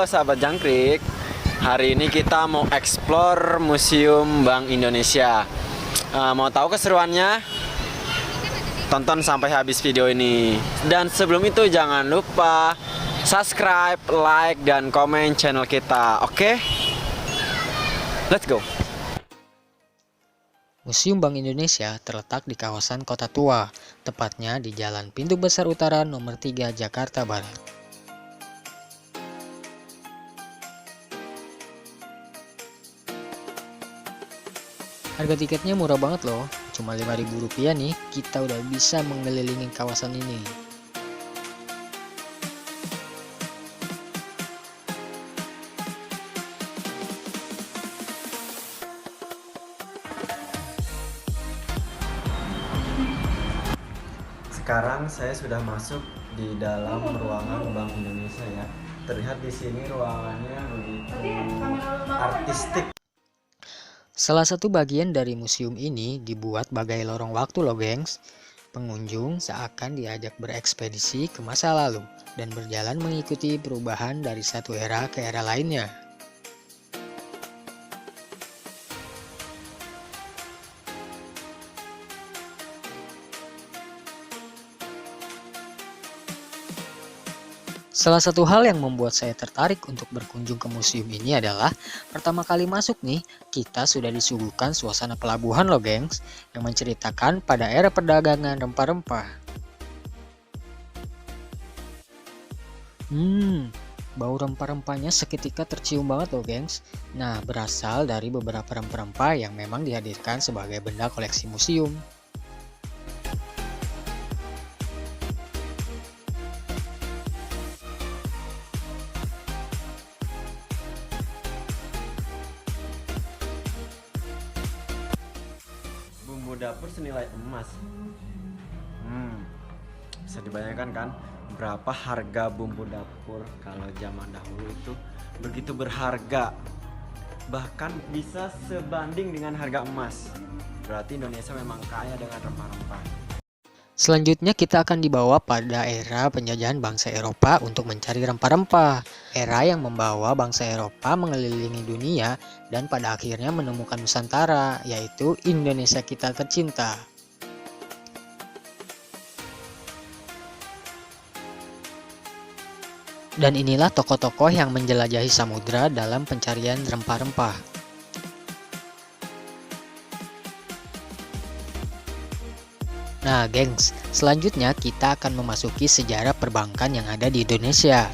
Halo sahabat Jangkrik. Hari ini kita mau explore Museum Bank Indonesia. Mau tahu keseruannya? Tonton sampai habis video ini. Dan sebelum itu jangan lupa subscribe, like, dan komen channel kita. Oke? Let's go. Museum Bank Indonesia terletak di kawasan Kota Tua, tepatnya di Jalan Pintu Besar Utara nomor 3 Jakarta Barat. Harga tiketnya murah banget loh, cuma Rp5.000 nih, kita udah bisa mengelilingi kawasan ini. Sekarang saya sudah masuk di dalam ruangan Bank Indonesia ya. Terlihat di sini ruangannya begitu artistik. Salah satu bagian dari museum ini dibuat bagai lorong waktu loh gengs. Pengunjung seakan diajak berekspedisi ke masa lalu dan berjalan mengikuti perubahan dari satu era ke era lainnya. Salah satu hal yang membuat saya tertarik untuk berkunjung ke museum ini adalah pertama kali masuk nih, kita sudah disuguhkan suasana pelabuhan loh gengs, yang menceritakan pada era perdagangan rempah-rempah. Bau rempah-rempahnya seketika tercium banget loh gengs. Nah, berasal dari beberapa rempah-rempah yang memang dihadirkan sebagai benda koleksi museum. Bumbu dapur senilai emas. Bisa dibayangkan kan berapa harga bumbu dapur kalau zaman dahulu itu begitu berharga. Bahkan bisa sebanding dengan harga emas. Berarti Indonesia memang kaya dengan rempah-rempah. Selanjutnya kita akan dibawa pada era penjajahan bangsa Eropa untuk mencari rempah-rempah. Era yang membawa bangsa Eropa mengelilingi dunia dan pada akhirnya menemukan Nusantara, yaitu Indonesia kita tercinta. Dan inilah tokoh-tokoh yang menjelajahi samudra dalam pencarian rempah-rempah. Nah, gengs, selanjutnya kita akan memasuki sejarah perbankan yang ada di Indonesia.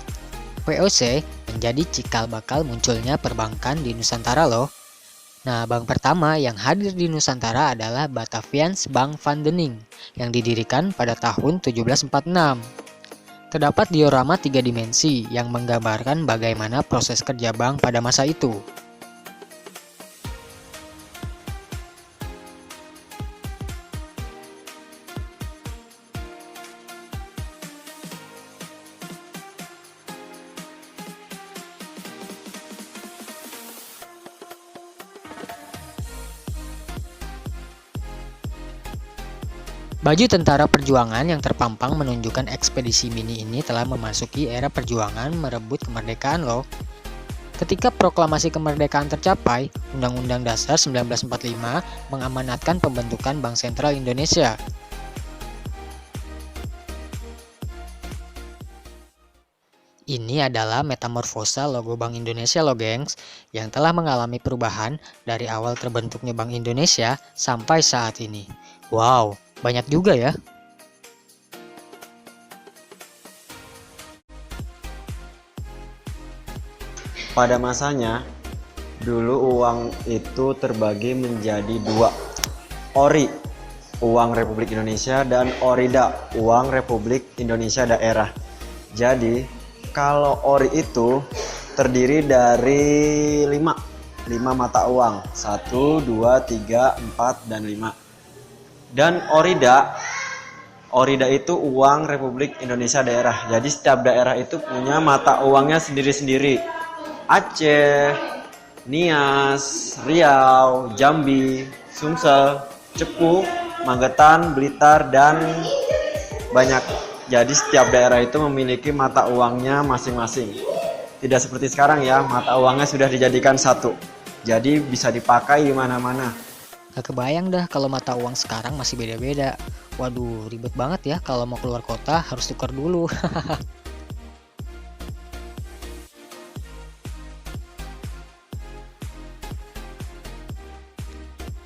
VOC menjadi cikal bakal munculnya perbankan di Nusantara loh. Nah, bank pertama yang hadir di Nusantara adalah Batavians Bank Vandening yang didirikan pada tahun 1746. Terdapat diorama 3 dimensi yang menggambarkan bagaimana proses kerja bank pada masa itu. Baju tentara perjuangan yang terpampang menunjukkan ekspedisi mini ini telah memasuki era perjuangan merebut kemerdekaan loh. Ketika proklamasi kemerdekaan tercapai, Undang-Undang Dasar 1945 mengamanatkan pembentukan Bank Sentral Indonesia. Ini adalah metamorfosa logo Bank Indonesia loh gengs, yang telah mengalami perubahan dari awal terbentuknya Bank Indonesia sampai saat ini. Wow, banyak juga ya. Pada masanya, dulu uang itu terbagi menjadi 2. Ori, uang Republik Indonesia, dan Orida, uang Republik Indonesia daerah. Jadi, kalau ori itu terdiri dari 5 mata uang. 1, 2, 3, 4, dan 5. Dan Orida itu uang Republik Indonesia daerah. Jadi setiap daerah itu punya mata uangnya sendiri-sendiri. Aceh, Nias, Riau, Jambi, Sumsel, Cepu, Magetan, Blitar, dan banyak. Jadi setiap daerah itu memiliki mata uangnya masing-masing. Tidak seperti sekarang ya, mata uangnya sudah dijadikan satu. Jadi bisa dipakai di mana-mana. Gak kebayang dah kalau mata uang sekarang masih beda-beda. Waduh, ribet banget ya kalau mau keluar kota harus tukar dulu.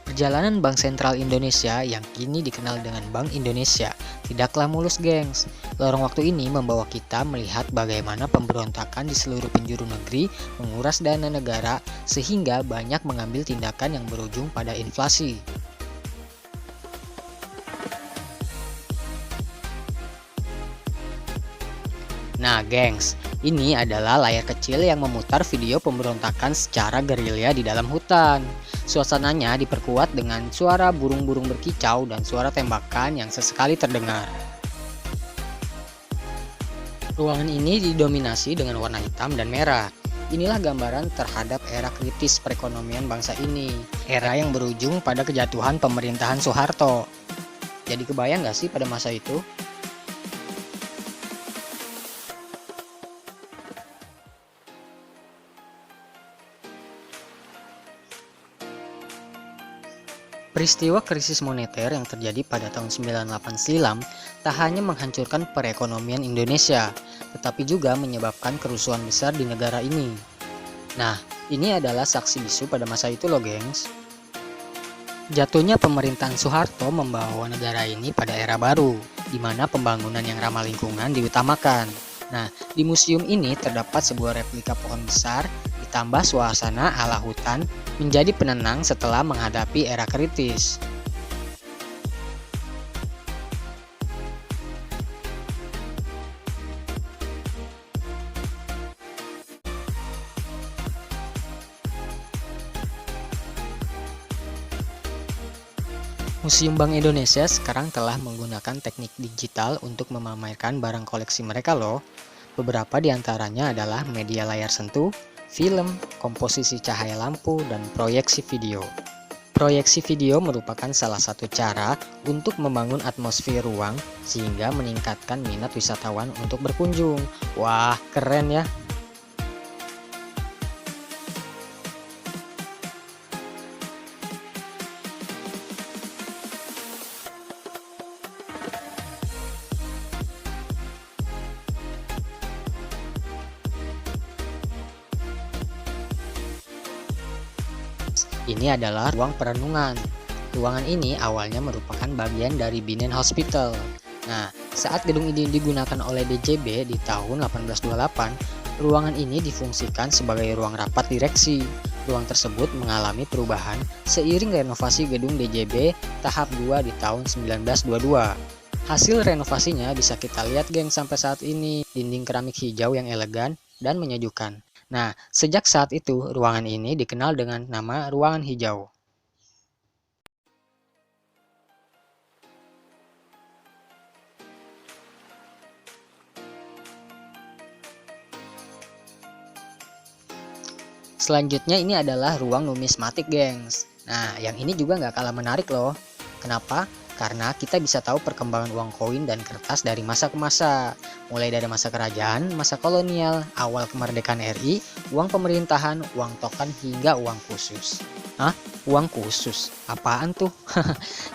Perjalanan Bank Sentral Indonesia yang kini dikenal dengan Bank Indonesia tidaklah mulus, gengs. Lorong waktu ini membawa kita melihat bagaimana pemberontakan di seluruh penjuru negeri menguras dana negara sehingga banyak mengambil tindakan yang berujung pada inflasi. Nah, gengs, ini adalah layar kecil yang memutar video pemberontakan secara gerilya di dalam hutan. Suasananya diperkuat dengan suara burung-burung berkicau dan suara tembakan yang sesekali terdengar. Ruangan ini didominasi dengan warna hitam dan merah. Inilah gambaran terhadap era kritis perekonomian bangsa ini. Era yang berujung pada kejatuhan pemerintahan Soeharto. Jadi kebayang gak sih pada masa itu? Peristiwa krisis moneter yang terjadi pada tahun 98 silam tak hanya menghancurkan perekonomian Indonesia, tetapi juga menyebabkan kerusuhan besar di negara ini. Nah, ini adalah saksi bisu pada masa itu loh, gengs. Jatuhnya pemerintahan Soeharto membawa negara ini pada era baru, di mana pembangunan yang ramah lingkungan diutamakan. Nah, di museum ini terdapat sebuah replika pohon besar ditambah suasana ala hutan menjadi penenang setelah menghadapi era kritis. Museum Bank Indonesia sekarang telah menggunakan teknik digital untuk memamerkan barang koleksi mereka loh. Beberapa di antaranya adalah media layar sentuh, film, komposisi cahaya lampu, dan proyeksi video. Proyeksi video merupakan salah satu cara untuk membangun atmosfer ruang sehingga meningkatkan minat wisatawan untuk berkunjung. Wah, keren ya! Ini adalah ruang perenungan. Ruangan ini awalnya merupakan bagian dari Binnen Hospital. Nah, saat gedung ini digunakan oleh DJB di tahun 1828, ruangan ini difungsikan sebagai ruang rapat direksi. Ruang tersebut mengalami perubahan seiring renovasi gedung DJB tahap 2 di tahun 1922. Hasil renovasinya bisa kita lihat, geng, sampai saat ini. Dinding keramik hijau yang elegan dan menyejukkan. Nah, sejak saat itu, ruangan ini dikenal dengan nama ruangan hijau. Selanjutnya ini adalah ruang numismatik, gengs. Nah, yang ini juga nggak kalah menarik loh. Kenapa? Karena kita bisa tahu perkembangan uang koin dan kertas dari masa ke masa. Mulai dari masa kerajaan, masa kolonial, awal kemerdekaan RI, uang pemerintahan, uang token, hingga uang khusus. Hah? Uang khusus? Apaan tuh?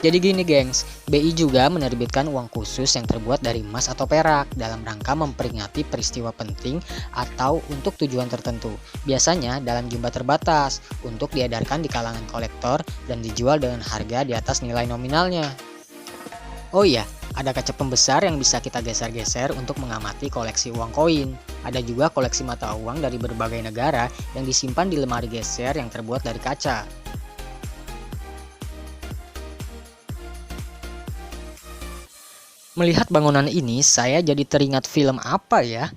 Jadi gini, gengs, BI juga menerbitkan uang khusus yang terbuat dari emas atau perak dalam rangka memperingati peristiwa penting atau untuk tujuan tertentu. Biasanya dalam jumlah terbatas untuk diedarkan di kalangan kolektor dan dijual dengan harga di atas nilai nominalnya. Oh iya, ada kaca pembesar yang bisa kita geser-geser untuk mengamati koleksi uang koin. Ada juga koleksi mata uang dari berbagai negara yang disimpan di lemari geser yang terbuat dari kaca. Melihat bangunan ini, saya jadi teringat film apa ya?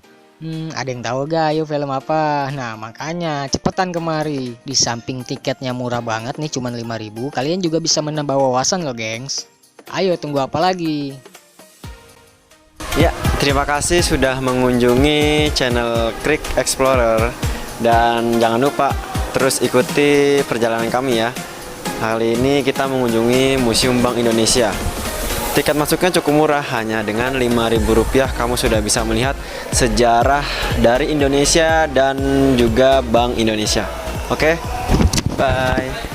Ada yang tahu gak ayo film apa? Nah, makanya cepetan kemari. Di samping tiketnya murah banget nih, cuma 5.000, kalian juga bisa menambah wawasan loh, gengs. Ayo, tunggu apa lagi? Ya, terima kasih sudah mengunjungi channel Krik Explorer. Dan jangan lupa terus ikuti perjalanan kami ya. Kali ini kita mengunjungi Museum Bank Indonesia. Tiket masuknya cukup murah, hanya dengan Rp5.000 kamu sudah bisa melihat sejarah dari Indonesia dan juga Bank Indonesia. Oke, bye.